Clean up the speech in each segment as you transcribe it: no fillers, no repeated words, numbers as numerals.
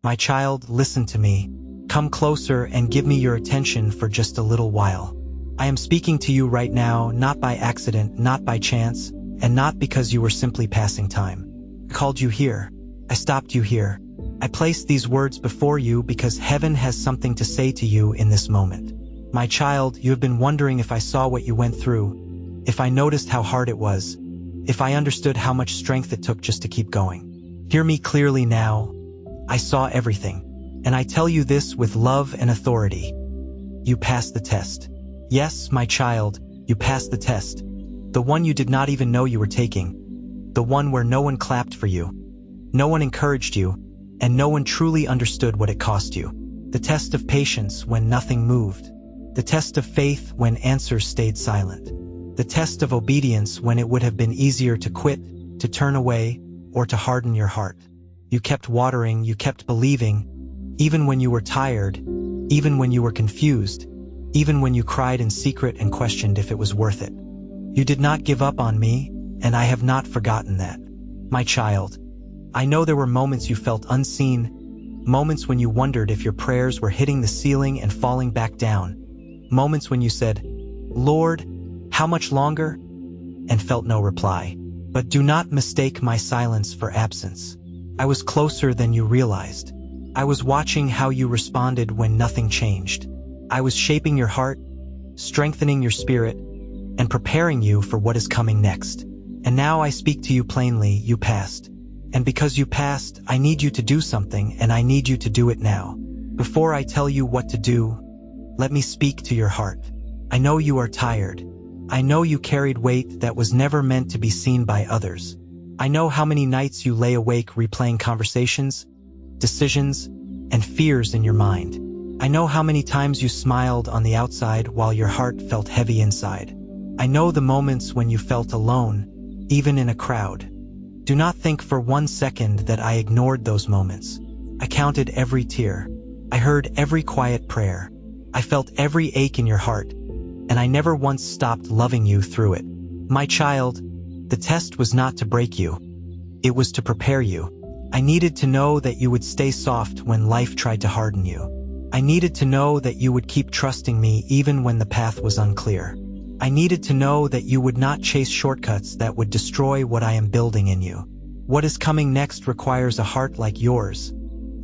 My child, listen to me. Come closer and give me your attention for just a little while. I am speaking to you right now, not by accident, not by chance, and not because you were simply passing time. I called you here. I stopped you here. I placed these words before you because heaven has something to say to you in this moment. My child, you have been wondering if I saw what you went through, if I noticed how hard it was, if I understood how much strength it took just to keep going. Hear me clearly now. I saw everything, and I tell you this with love and authority. You passed the test. Yes, my child, you passed the test. The one you did not even know you were taking. The one where no one clapped for you. No one encouraged you, and no one truly understood what it cost you. The test of patience when nothing moved. The test of faith when answers stayed silent. The test of obedience when it would have been easier to quit, to turn away, or to harden your heart. You kept watering, you kept believing, even when you were tired, even when you were confused, even when you cried in secret and questioned if it was worth it. You did not give up on me, and I have not forgotten that. My child, I know there were moments you felt unseen, moments when you wondered if your prayers were hitting the ceiling and falling back down, moments when you said, "Lord, how much longer?" and felt no reply. But do not mistake my silence for absence. I was closer than you realized. I was watching how you responded when nothing changed. I was shaping your heart, strengthening your spirit, and preparing you for what is coming next. And now I speak to you plainly, you passed. And because you passed, I need you to do something, and I need you to do it now. Before I tell you what to do, let me speak to your heart. I know you are tired. I know you carried weight that was never meant to be seen by others. I know how many nights you lay awake replaying conversations, decisions, and fears in your mind. I know how many times you smiled on the outside while your heart felt heavy inside. I know the moments when you felt alone, even in a crowd. Do not think for 1 second that I ignored those moments. I counted every tear. I heard every quiet prayer. I felt every ache in your heart, and I never once stopped loving you through it. My child, the test was not to break you. It was to prepare you. I needed to know that you would stay soft when life tried to harden you. I needed to know that you would keep trusting me even when the path was unclear. I needed to know that you would not chase shortcuts that would destroy what I am building in you. What is coming next requires a heart like yours,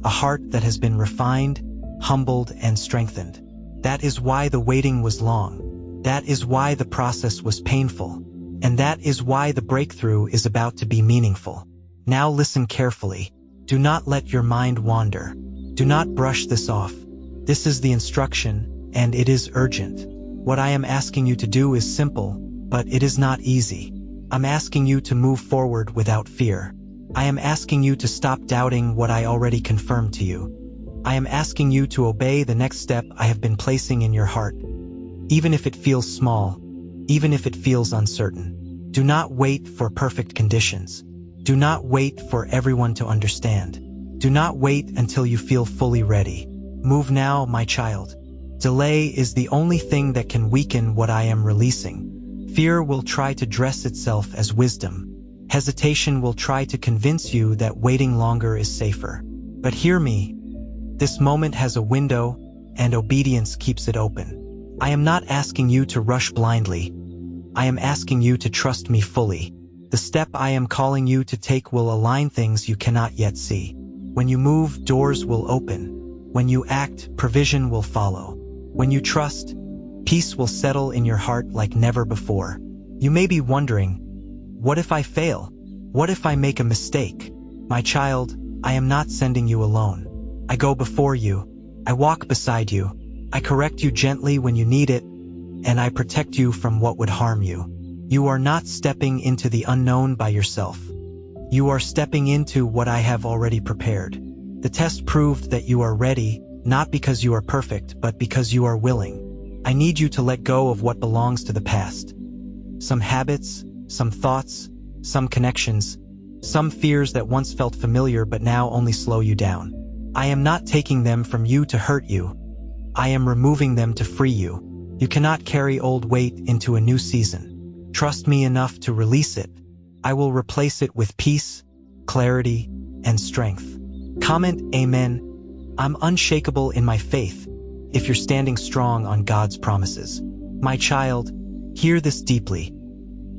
a heart that has been refined, humbled, and strengthened. That is why the waiting was long. That is why the process was painful. And that is why the breakthrough is about to be meaningful. Now listen carefully. Do not let your mind wander. Do not brush this off. This is the instruction, and it is urgent. What I am asking you to do is simple, but it is not easy. I'm asking you to move forward without fear. I am asking you to stop doubting what I already confirmed to you. I am asking you to obey the next step I have been placing in your heart, even if it feels small, even if it feels uncertain. Do not wait for perfect conditions. Do not wait for everyone to understand. Do not wait until you feel fully ready. Move now, my child. Delay is the only thing that can weaken what I am releasing. Fear will try to dress itself as wisdom. Hesitation will try to convince you that waiting longer is safer. But hear me. This moment has a window, and obedience keeps it open. I am not asking you to rush blindly. I am asking you to trust me fully. The step I am calling you to take will align things you cannot yet see. When you move, doors will open. When you act, provision will follow. When you trust, peace will settle in your heart like never before. You may be wondering, what if I fail? What if I make a mistake? My child, I am not sending you alone. I go before you. I walk beside you. I correct you gently when you need it, and I protect you from what would harm you. You are not stepping into the unknown by yourself. You are stepping into what I have already prepared. The test proved that you are ready, not because you are perfect, but because you are willing. I need you to let go of what belongs to the past. Some habits, some thoughts, some connections, some fears that once felt familiar but now only slow you down. I am not taking them from you to hurt you. I am removing them to free you. You cannot carry old weight into a new season. Trust me enough to release it. I will replace it with peace, clarity, and strength. Comment Amen. I'm unshakable in my faith if you're standing strong on God's promises. My child, hear this deeply.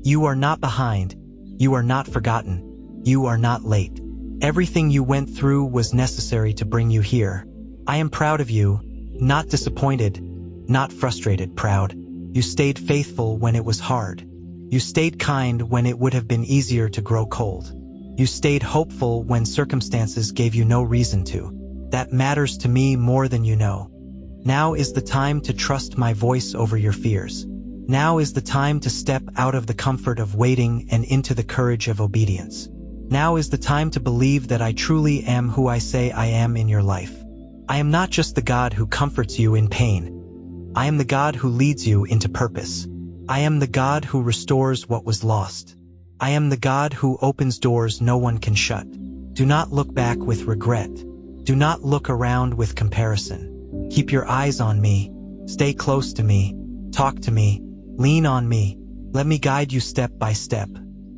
You are not behind. You are not forgotten. You are not late. Everything you went through was necessary to bring you here. I am proud of you, not disappointed, not frustrated, proud. You stayed faithful when it was hard. You stayed kind when it would have been easier to grow cold. You stayed hopeful when circumstances gave you no reason to. That matters to me more than you know. Now is the time to trust my voice over your fears. Now is the time to step out of the comfort of waiting and into the courage of obedience. Now is the time to believe that I truly am who I say I am in your life. I am not just the God who comforts you in pain. I am the God who leads you into purpose. I am the God who restores what was lost. I am the God who opens doors no one can shut. Do not look back with regret. Do not look around with comparison. Keep your eyes on me. Stay close to me. Talk to me. Lean on me. Let me guide you step by step.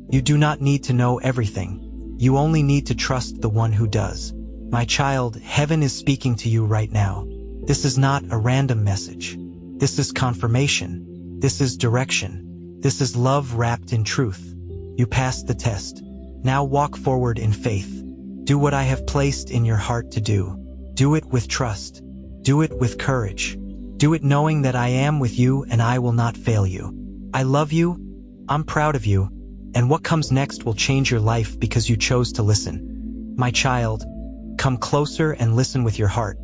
You do not need to know everything. You only need to trust the one who does. My child, heaven is speaking to you right now. This is not a random message. This is confirmation. This is direction. This is love wrapped in truth. You passed the test. Now walk forward in faith. Do what I have placed in your heart to do. Do it with trust. Do it with courage. Do it knowing that I am with you and I will not fail you. I love you. I'm proud of you. And what comes next will change your life because you chose to listen. My child, come closer and listen with your heart.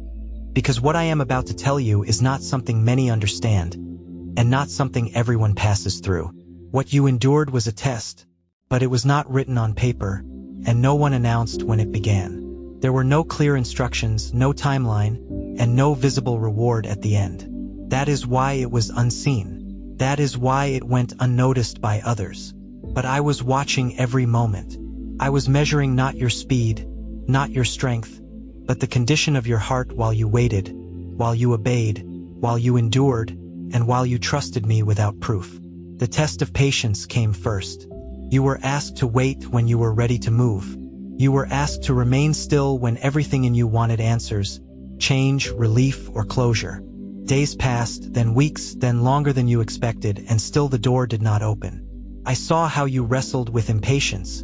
Because what I am about to tell you is not something many understand, and not something everyone passes through. What you endured was a test, but it was not written on paper, and no one announced when it began. There were no clear instructions, no timeline, and no visible reward at the end. That is why it was unseen. That is why it went unnoticed by others. But I was watching every moment. I was measuring not your speed, not your strength, but the condition of your heart while you waited, while you obeyed, while you endured, and while you trusted me without proof. The test of patience came first. You were asked to wait when you were ready to move. You were asked to remain still when everything in you wanted answers, change, relief, or closure. Days passed, then weeks, then longer than you expected, and still the door did not open. I saw how you wrestled with impatience,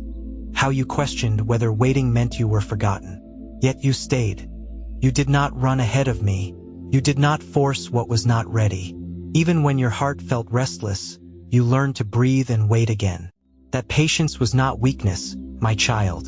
how you questioned whether waiting meant you were forgotten. Yet you stayed. You did not run ahead of me. You did not force what was not ready. Even when your heart felt restless, you learned to breathe and wait again. That patience was not weakness, my child.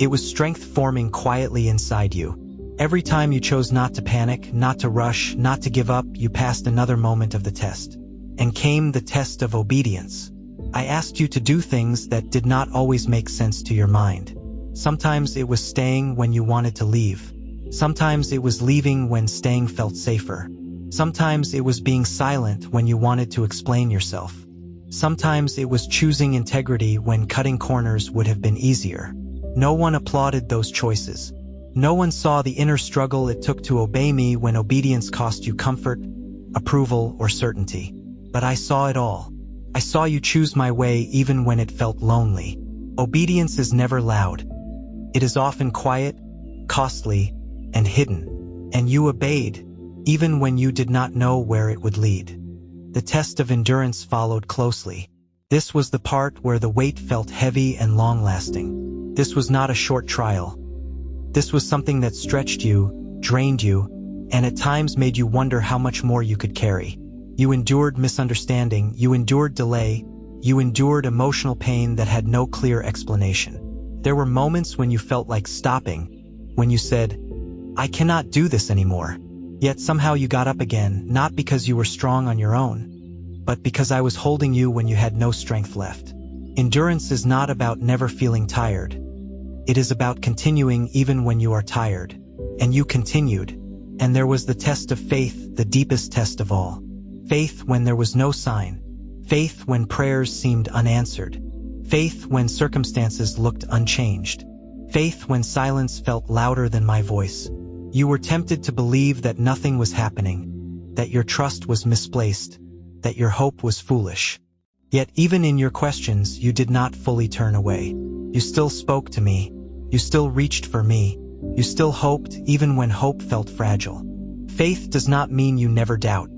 It was strength forming quietly inside you. Every time you chose not to panic, not to rush, not to give up, you passed another moment of the test. And came the test of obedience. I asked you to do things that did not always make sense to your mind. Sometimes it was staying when you wanted to leave. Sometimes it was leaving when staying felt safer. Sometimes it was being silent when you wanted to explain yourself. Sometimes it was choosing integrity when cutting corners would have been easier. No one applauded those choices. No one saw the inner struggle it took to obey me when obedience cost you comfort, approval, or certainty. But I saw it all. I saw you choose my way even when it felt lonely. Obedience is never loud. It is often quiet, costly, and hidden. And you obeyed, even when you did not know where it would lead. The test of endurance followed closely. This was the part where the weight felt heavy and long-lasting. This was not a short trial. This was something that stretched you, drained you, and at times made you wonder how much more you could carry. You endured misunderstanding, you endured delay, you endured emotional pain that had no clear explanation. There were moments when you felt like stopping, when you said, I cannot do this anymore. Yet somehow you got up again, not because you were strong on your own, but because I was holding you when you had no strength left. Endurance is not about never feeling tired. It is about continuing even when you are tired. And you continued. And there was the test of faith, the deepest test of all. Faith when there was no sign. Faith when prayers seemed unanswered. Faith when circumstances looked unchanged. Faith when silence felt louder than my voice. You were tempted to believe that nothing was happening, that your trust was misplaced, that your hope was foolish. Yet even in your questions, you did not fully turn away. You still spoke to me. You still reached for me. You still hoped, even when hope felt fragile. Faith does not mean you never doubt.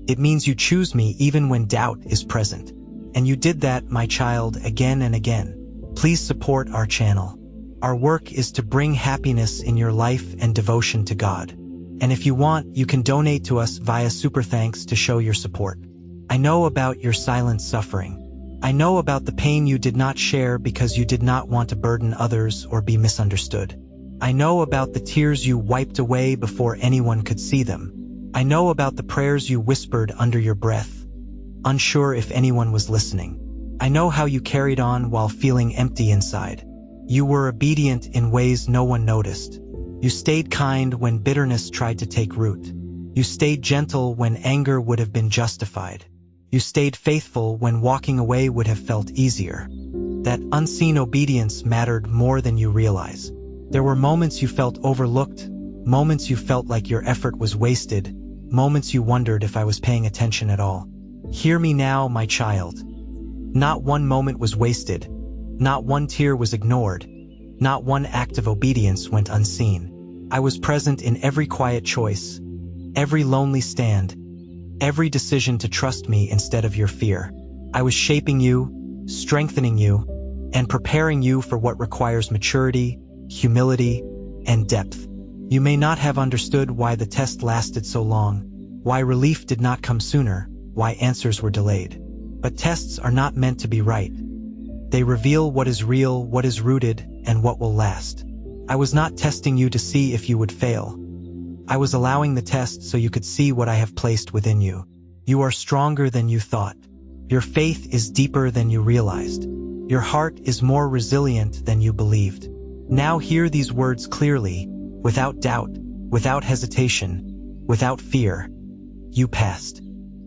It means you choose me even when doubt is present. And you did that, my child, again and again. Please support our channel. Our work is to bring happiness in your life and devotion to God. And if you want, you can donate to us via Super Thanks to show your support. I know about your silent suffering. I know about the pain you did not share because you did not want to burden others or be misunderstood. I know about the tears you wiped away before anyone could see them. I know about the prayers you whispered under your breath, unsure if anyone was listening. I know how you carried on while feeling empty inside. You were obedient in ways no one noticed. You stayed kind when bitterness tried to take root. You stayed gentle when anger would have been justified. You stayed faithful when walking away would have felt easier. That unseen obedience mattered more than you realize. There were moments you felt overlooked, moments you felt like your effort was wasted, moments you wondered if I was paying attention at all. Hear me now, my child. Not one moment was wasted. Not one tear was ignored. Not one act of obedience went unseen. I was present in every quiet choice, every lonely stand, every decision to trust me instead of your fear. I was shaping you, strengthening you, and preparing you for what requires maturity, humility, and depth. You may not have understood why the test lasted so long, why relief did not come sooner, why answers were delayed. But tests are not meant to be right. They reveal what is real, what is rooted, and what will last. I was not testing you to see if you would fail. I was allowing the test so you could see what I have placed within you. You are stronger than you thought. Your faith is deeper than you realized. Your heart is more resilient than you believed. Now hear these words clearly, without doubt, without hesitation, without fear. You passed.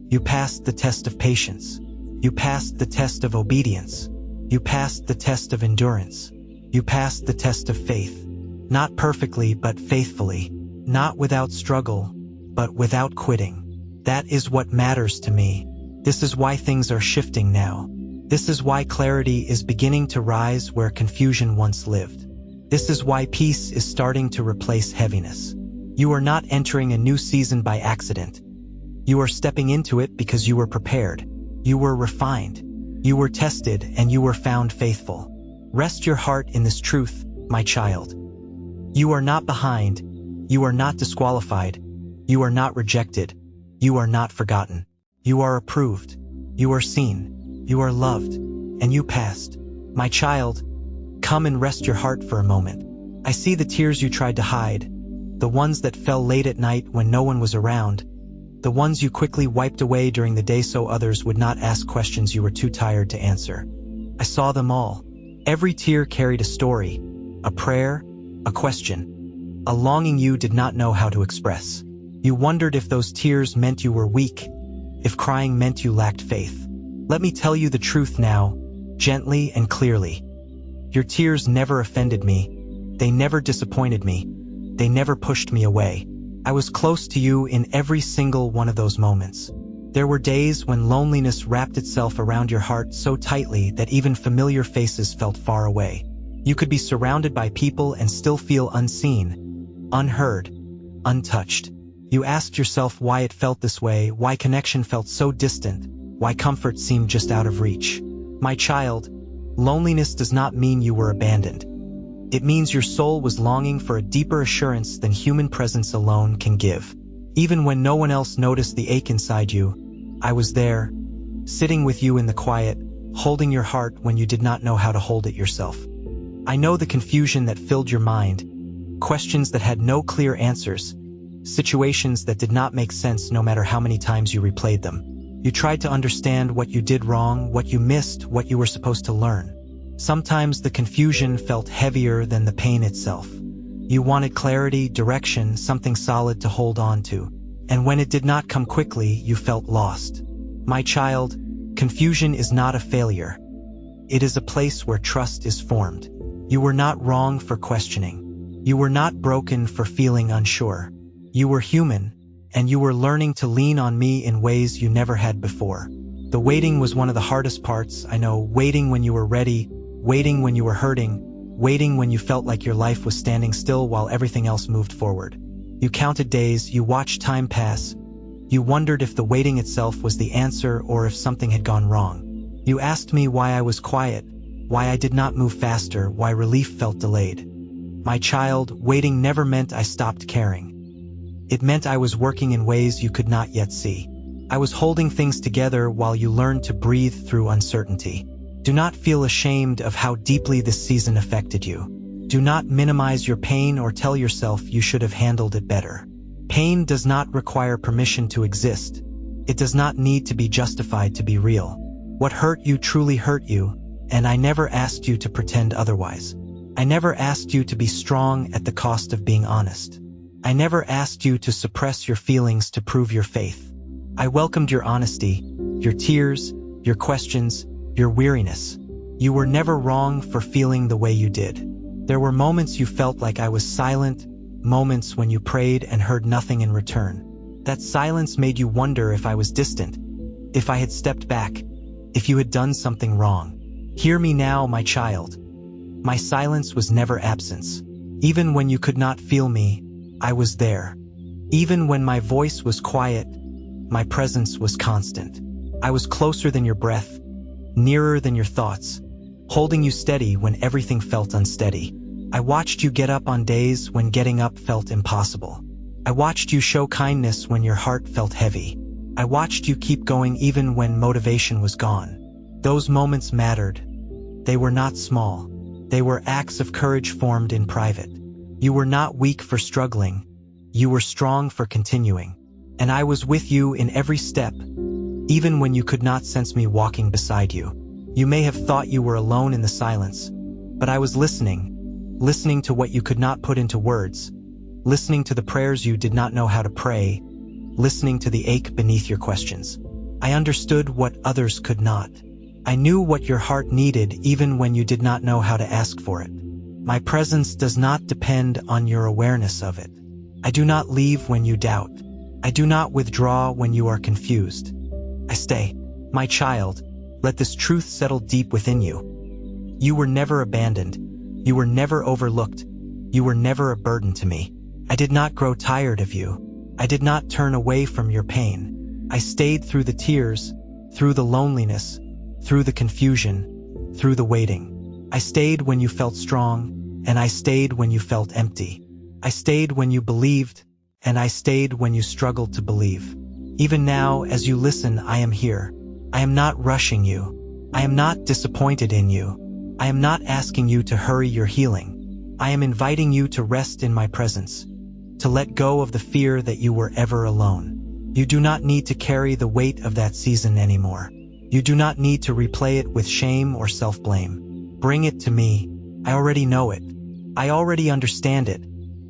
You passed the test of patience. You passed the test of obedience. You passed the test of endurance. You passed the test of faith. Not perfectly, but faithfully. Not without struggle, but without quitting. That is what matters to me. This is why things are shifting now. This is why clarity is beginning to rise where confusion once lived. This is why peace is starting to replace heaviness. You are not entering a new season by accident. You are stepping into it because you were prepared. You were refined. You were tested, and you were found faithful. Rest your heart in this truth, my child. You are not behind. You are not disqualified. You are not rejected. You are not forgotten. You are approved. You are seen. You are loved. And you passed. My child, come and rest your heart for a moment. I see the tears you tried to hide, the ones that fell late at night when no one was around, the ones you quickly wiped away during the day so others would not ask questions you were too tired to answer. I saw them all. Every tear carried a story, a prayer, a question, a longing you did not know how to express. You wondered if those tears meant you were weak, if crying meant you lacked faith. Let me tell you the truth now, gently and clearly. Your tears never offended me. They never disappointed me. They never pushed me away. I was close to you in every single one of those moments. There were days when loneliness wrapped itself around your heart so tightly that even familiar faces felt far away. You could be surrounded by people and still feel unseen, unheard, untouched. You asked yourself why it felt this way, why connection felt so distant, why comfort seemed just out of reach. My child, loneliness does not mean you were abandoned. It means your soul was longing for a deeper assurance than human presence alone can give. Even when no one else noticed the ache inside you, I was there, sitting with you in the quiet, holding your heart when you did not know how to hold it yourself. I know the confusion that filled your mind, questions that had no clear answers, situations that did not make sense no matter how many times you replayed them. You tried to understand what you did wrong, what you missed, what you were supposed to learn. Sometimes the confusion felt heavier than the pain itself. You wanted clarity, direction, something solid to hold on to. And when it did not come quickly, you felt lost. My child, confusion is not a failure. It is a place where trust is formed. You were not wrong for questioning. You were not broken for feeling unsure. You were human, and you were learning to lean on me in ways you never had before. The waiting was one of the hardest parts, I know, waiting when you were ready, waiting when you were hurting, waiting when you felt like your life was standing still while everything else moved forward. You counted days, you watched time pass. You wondered if the waiting itself was the answer or if something had gone wrong. You asked me why I was quiet, why I did not move faster, why relief felt delayed. My child, waiting never meant I stopped caring. It meant I was working in ways you could not yet see. I was holding things together while you learned to breathe through uncertainty. Do not feel ashamed of how deeply this season affected you. Do not minimize your pain or tell yourself you should have handled it better. Pain does not require permission to exist. It does not need to be justified to be real. What hurt you truly hurt you, and I never asked you to pretend otherwise. I never asked you to be strong at the cost of being honest. I never asked you to suppress your feelings to prove your faith. I welcomed your honesty, your tears, your questions, your weariness. You were never wrong for feeling the way you did. There were moments you felt like I was silent, moments when you prayed and heard nothing in return. That silence made you wonder if I was distant, if I had stepped back, if you had done something wrong. Hear me now, my child. My silence was never absence. Even when you could not feel me, I was there. Even when my voice was quiet, my presence was constant. I was closer than your breath, nearer than your thoughts, holding you steady when everything felt unsteady. I watched you get up on days when getting up felt impossible. I watched you show kindness when your heart felt heavy. I watched you keep going even when motivation was gone. Those moments mattered. They were not small. They were acts of courage formed in private. You were not weak for struggling. You were strong for continuing. And I was with you in every step, even when you could not sense me walking beside you. You may have thought you were alone in the silence, but I was listening to what you could not put into words, listening to the prayers you did not know how to pray, listening to the ache beneath your questions. I understood what others could not. I knew what your heart needed even when you did not know how to ask for it. My presence does not depend on your awareness of it. I do not leave when you doubt. I do not withdraw when you are confused. I stay. My child, let this truth settle deep within you. You were never abandoned. You were never overlooked. You were never a burden to me. I did not grow tired of you. I did not turn away from your pain. I stayed through the tears, through the loneliness, through the confusion, through the waiting. I stayed when you felt strong, and I stayed when you felt empty. I stayed when you believed, and I stayed when you struggled to believe. Even now, as you listen, I am here. I am not rushing you. I am not disappointed in you. I am not asking you to hurry your healing. I am inviting you to rest in my presence, to let go of the fear that you were ever alone. You do not need to carry the weight of that season anymore. You do not need to replay it with shame or self-blame. Bring it to me. I already know it. I already understand it.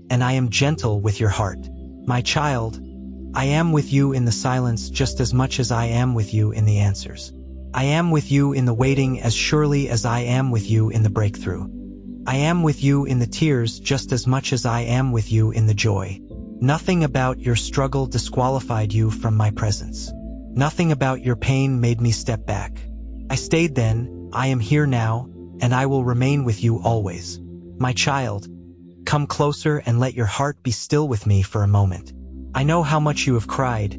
And I am gentle with your heart. My child, I am with you in the silence just as much as I am with you in the answers. I am with you in the waiting as surely as I am with you in the breakthrough. I am with you in the tears just as much as I am with you in the joy. Nothing about your struggle disqualified you from my presence. Nothing about your pain made me step back. I stayed then, I am here now, and I will remain with you always. My child, come closer and let your heart be still with me for a moment. I know how much you have cried,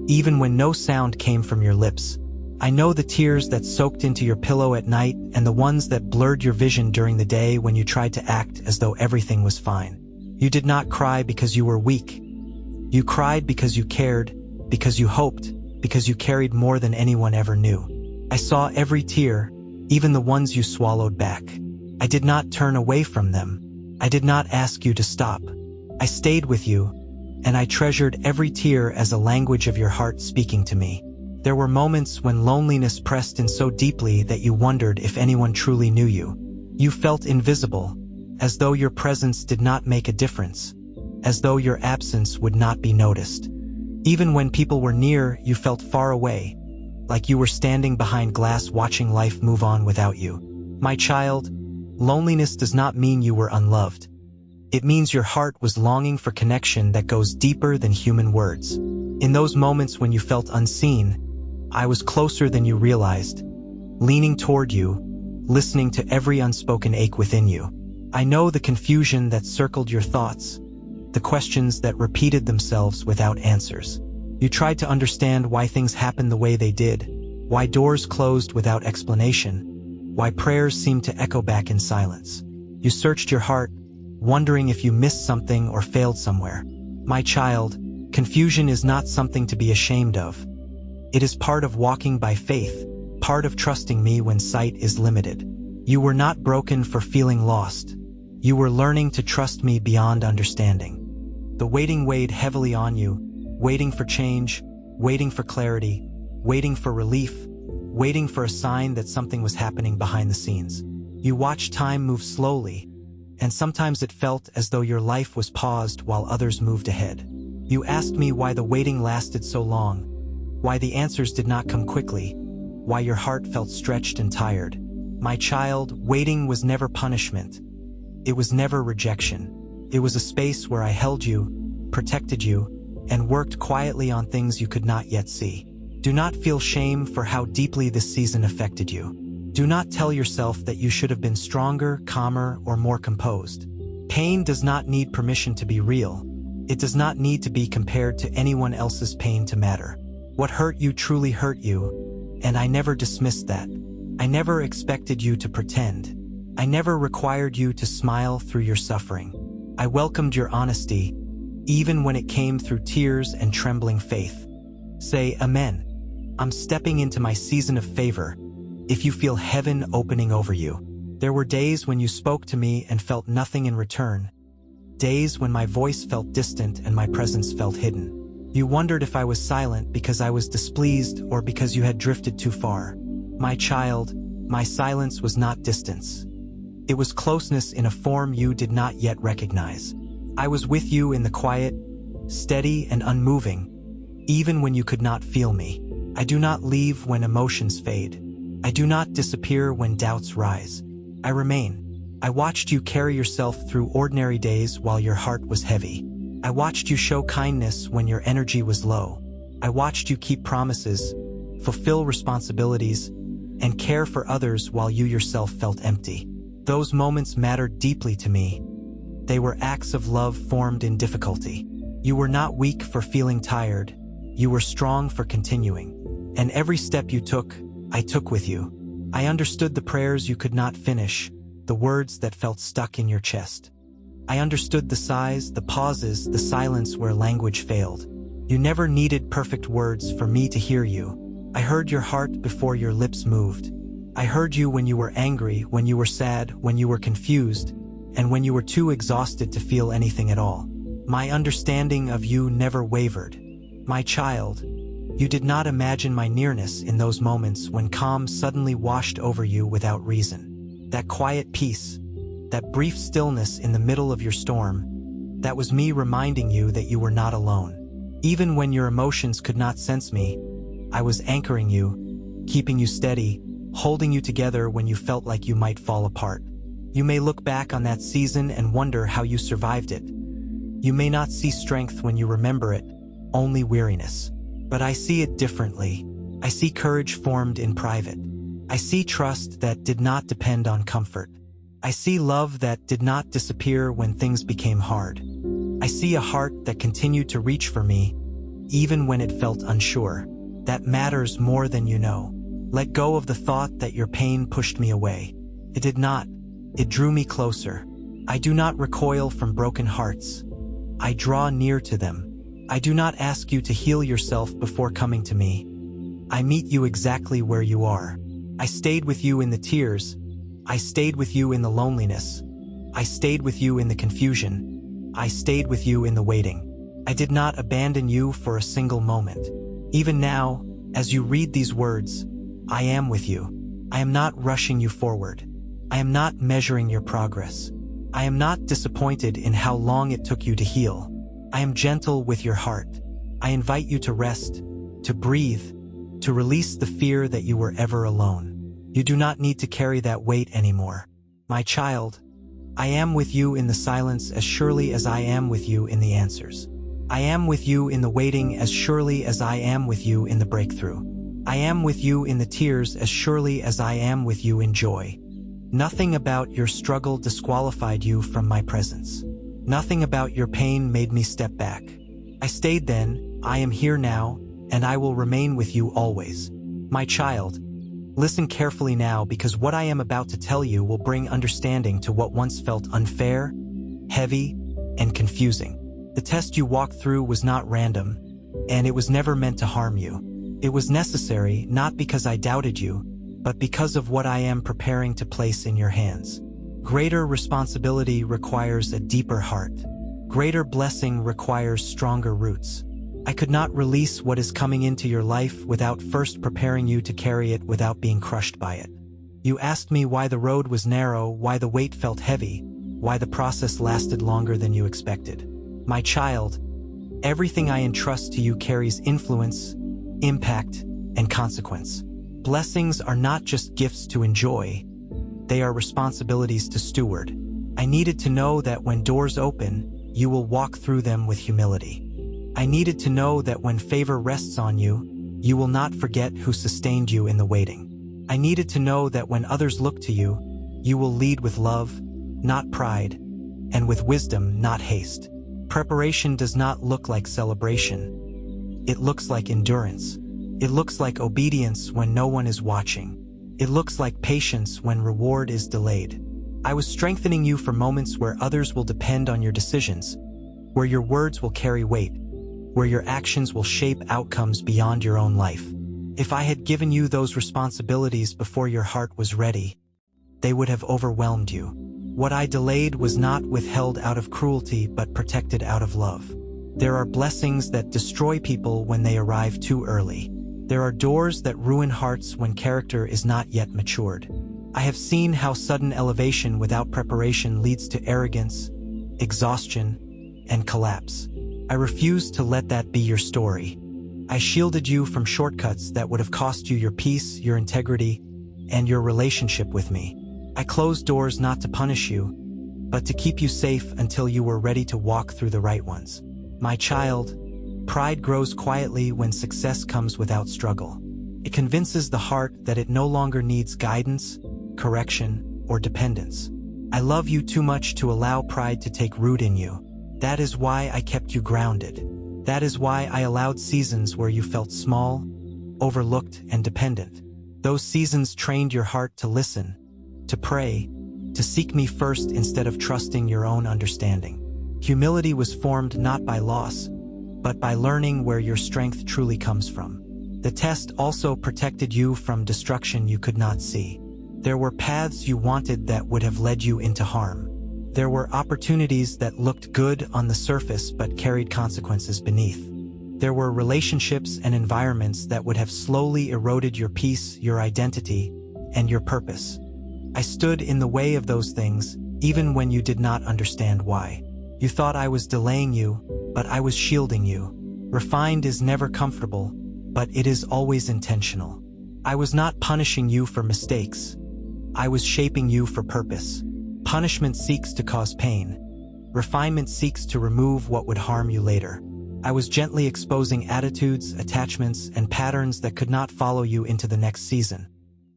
even when no sound came from your lips. I know the tears that soaked into your pillow at night and the ones that blurred your vision during the day when you tried to act as though everything was fine. You did not cry because you were weak. You cried because you cared, because you hoped, because you carried more than anyone ever knew. I saw every tear, even the ones you swallowed back. I did not turn away from them. I did not ask you to stop. I stayed with you, and I treasured every tear as a language of your heart speaking to me. There were moments when loneliness pressed in so deeply that you wondered if anyone truly knew you. You felt invisible, as though your presence did not make a difference, as though your absence would not be noticed. Even when people were near, you felt far away, like you were standing behind glass watching life move on without you. My child, loneliness does not mean you were unloved. It means your heart was longing for connection that goes deeper than human words. In those moments when you felt unseen, I was closer than you realized, leaning toward you, listening to every unspoken ache within you. I know the confusion that circled your thoughts, the questions that repeated themselves without answers. You tried to understand why things happened the way they did, why doors closed without explanation, why prayers seemed to echo back in silence. You searched your heart, wondering if you missed something or failed somewhere. My child, confusion is not something to be ashamed of. It is part of walking by faith, part of trusting me when sight is limited. You were not broken for feeling lost. You were learning to trust me beyond understanding. The waiting weighed heavily on you, waiting for change, waiting for clarity, waiting for relief, waiting for a sign that something was happening behind the scenes. You watched time move slowly, and sometimes it felt as though your life was paused while others moved ahead. You asked me why the waiting lasted so long, why the answers did not come quickly, why your heart felt stretched and tired. My child, waiting was never punishment. It was never rejection. It was a space where I held you, protected you, and worked quietly on things you could not yet see. Do not feel shame for how deeply this season affected you. Do not tell yourself that you should have been stronger, calmer, or more composed. Pain does not need permission to be real. It does not need to be compared to anyone else's pain to matter. What hurt you truly hurt you, and I never dismissed that. I never expected you to pretend. I never required you to smile through your suffering. I welcomed your honesty, even when it came through tears and trembling faith. Say, Amen. I'm stepping into my season of favor. If you feel heaven opening over you. There were days when you spoke to me and felt nothing in return. Days when my voice felt distant and my presence felt hidden. You wondered if I was silent because I was displeased or because you had drifted too far. My child, my silence was not distance. It was closeness in a form you did not yet recognize. I was with you in the quiet, steady and unmoving, even when you could not feel me. I do not leave when emotions fade. I do not disappear when doubts rise. I remain. I watched you carry yourself through ordinary days while your heart was heavy. I watched you show kindness when your energy was low. I watched you keep promises, fulfill responsibilities, and care for others while you yourself felt empty. Those moments mattered deeply to me. They were acts of love formed in difficulty. You were not weak for feeling tired. You were strong for continuing. And every step you took, I took with you. I understood the prayers you could not finish, the words that felt stuck in your chest. I understood the sighs, the pauses, the silence where language failed. You never needed perfect words for me to hear you. I heard your heart before your lips moved. I heard you when you were angry, when you were sad, when you were confused, and when you were too exhausted to feel anything at all. My understanding of you never wavered. My child, you did not imagine my nearness in those moments when calm suddenly washed over you without reason. That quiet peace, that brief stillness in the middle of your storm, that was me reminding you that you were not alone. Even when your emotions could not sense me, I was anchoring you, keeping you steady, holding you together when you felt like you might fall apart. You may look back on that season and wonder how you survived it. You may not see strength when you remember it, only weariness. But I see it differently. I see courage formed in private. I see trust that did not depend on comfort. I see love that did not disappear when things became hard. I see a heart that continued to reach for me, even when it felt unsure. That matters more than you know. Let go of the thought that your pain pushed me away. It did not. It drew me closer. I do not recoil from broken hearts. I draw near to them. I do not ask you to heal yourself before coming to me. I meet you exactly where you are. I stayed with you in the tears. I stayed with you in the loneliness. I stayed with you in the confusion. I stayed with you in the waiting. I did not abandon you for a single moment. Even now, as you read these words, I am with you. I am not rushing you forward. I am not measuring your progress. I am not disappointed in how long it took you to heal. I am gentle with your heart. I invite you to rest, to breathe, to release the fear that you were ever alone. You do not need to carry that weight anymore. My child, I am with you in the silence as surely as I am with you in the answers. I am with you in the waiting as surely as I am with you in the breakthrough. I am with you in the tears as surely as I am with you in joy. Nothing about your struggle disqualified you from my presence. Nothing about your pain made me step back. I stayed then, I am here now, and I will remain with you always. My child, listen carefully now, because what I am about to tell you will bring understanding to what once felt unfair, heavy, and confusing. The test you walked through was not random, and it was never meant to harm you. It was necessary, not because I doubted you, but because of what I am preparing to place in your hands. Greater responsibility requires a deeper heart. Greater blessing requires stronger roots. I could not release what is coming into your life without first preparing you to carry it without being crushed by it. You asked me why the road was narrow, why the weight felt heavy, why the process lasted longer than you expected. My child, everything I entrust to you carries influence, impact, and consequence. Blessings are not just gifts to enjoy, they are responsibilities to steward. I needed to know that when doors open, you will walk through them with humility. I needed to know that when favor rests on you, you will not forget who sustained you in the waiting. I needed to know that when others look to you, you will lead with love, not pride, and with wisdom, not haste. Preparation does not look like celebration. It looks like endurance. It looks like obedience when no one is watching. It looks like patience when reward is delayed. I was strengthening you for moments where others will depend on your decisions, where your words will carry weight, where your actions will shape outcomes beyond your own life. If I had given you those responsibilities before your heart was ready, they would have overwhelmed you. What I delayed was not withheld out of cruelty, but protected out of love. There are blessings that destroy people when they arrive too early. There are doors that ruin hearts when character is not yet matured. I have seen how sudden elevation without preparation leads to arrogance, exhaustion, and collapse. I refuse to let that be your story. I shielded you from shortcuts that would have cost you your peace, your integrity, and your relationship with me. I closed doors not to punish you, but to keep you safe until you were ready to walk through the right ones. My child, pride grows quietly when success comes without struggle. It convinces the heart that it no longer needs guidance, correction, or dependence. I love you too much to allow pride to take root in you. That is why I kept you grounded. That is why I allowed seasons where you felt small, overlooked, and dependent. Those seasons trained your heart to listen, to pray, to seek me first instead of trusting your own understanding. Humility was formed not by loss, but by learning where your strength truly comes from. The test also protected you from destruction you could not see. There were paths you wanted that would have led you into harm. There were opportunities that looked good on the surface but carried consequences beneath. There were relationships and environments that would have slowly eroded your peace, your identity, and your purpose. I stood in the way of those things, even when you did not understand why. You thought I was delaying you, but I was shielding you. Refined is never comfortable, but it is always intentional. I was not punishing you for mistakes. I was shaping you for purpose. Punishment seeks to cause pain. Refinement seeks to remove what would harm you later. I was gently exposing attitudes, attachments, and patterns that could not follow you into the next season.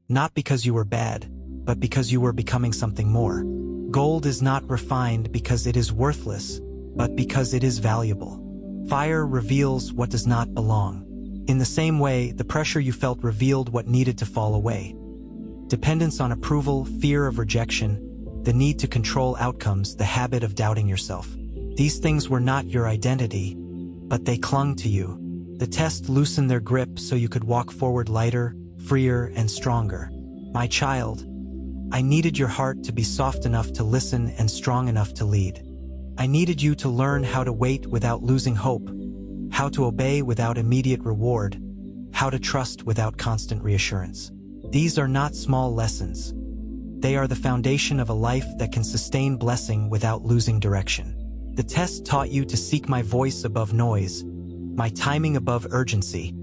Not because you were bad, but because you were becoming something more. Gold is not refined because it is worthless, but because it is valuable. Fire reveals what does not belong. In the same way, the pressure you felt revealed what needed to fall away. Dependence on approval, fear of rejection, the need to control outcomes, the habit of doubting yourself. These things were not your identity, but they clung to you. The test loosened their grip so you could walk forward lighter, freer, and stronger. My child, I needed your heart to be soft enough to listen and strong enough to lead. I needed you to learn how to wait without losing hope, how to obey without immediate reward, how to trust without constant reassurance. These are not small lessons. They are the foundation of a life that can sustain blessing without losing direction. The test taught you to seek my voice above noise, my timing above urgency,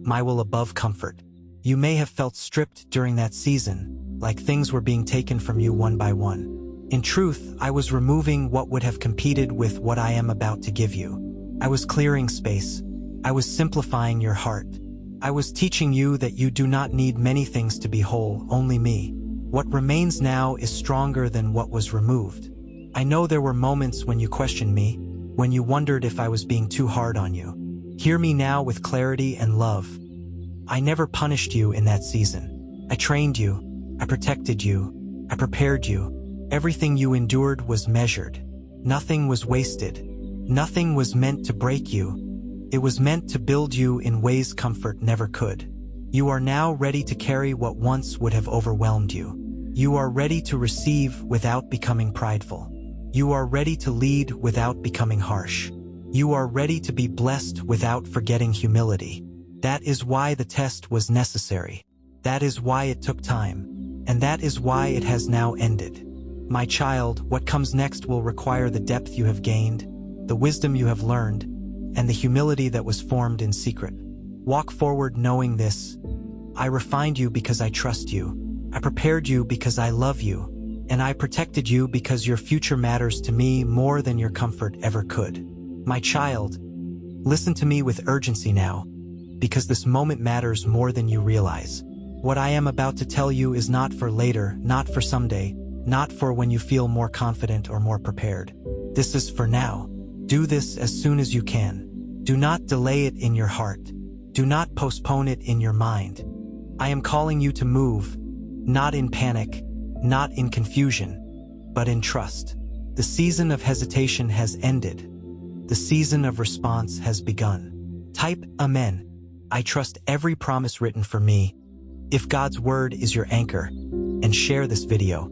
my will above comfort. You may have felt stripped during that season, like things were being taken from you one by one. In truth, I was removing what would have competed with what I am about to give you. I was clearing space. I was simplifying your heart. I was teaching you that you do not need many things to be whole, only me. What remains now is stronger than what was removed. I know there were moments when you questioned me, when you wondered if I was being too hard on you. Hear me now with clarity and love. I never punished you in that season. I trained you, I protected you, I prepared you. Everything you endured was measured. Nothing was wasted. Nothing was meant to break you. It was meant to build you in ways comfort never could. You are now ready to carry what once would have overwhelmed you. You are ready to receive without becoming prideful. You are ready to lead without becoming harsh. You are ready to be blessed without forgetting humility. That is why the test was necessary. That is why it took time. And that is why it has now ended. My child, what comes next will require the depth you have gained, the wisdom you have learned, and the humility that was formed in secret. Walk forward knowing this. I refined you because I trust you. I prepared you because I love you, and I protected you because your future matters to me more than your comfort ever could. My child, listen to me with urgency now, because this moment matters more than you realize. What I am about to tell you is not for later, not for someday, not for when you feel more confident or more prepared. This is for now. Do this as soon as you can. Do not delay it in your heart. Do not postpone it in your mind. I am calling you to move, not in panic, not in confusion, but in trust. The season of hesitation has ended. The season of response has begun. Type Amen. I trust every promise written for me. If God's word is your anchor, and share this video.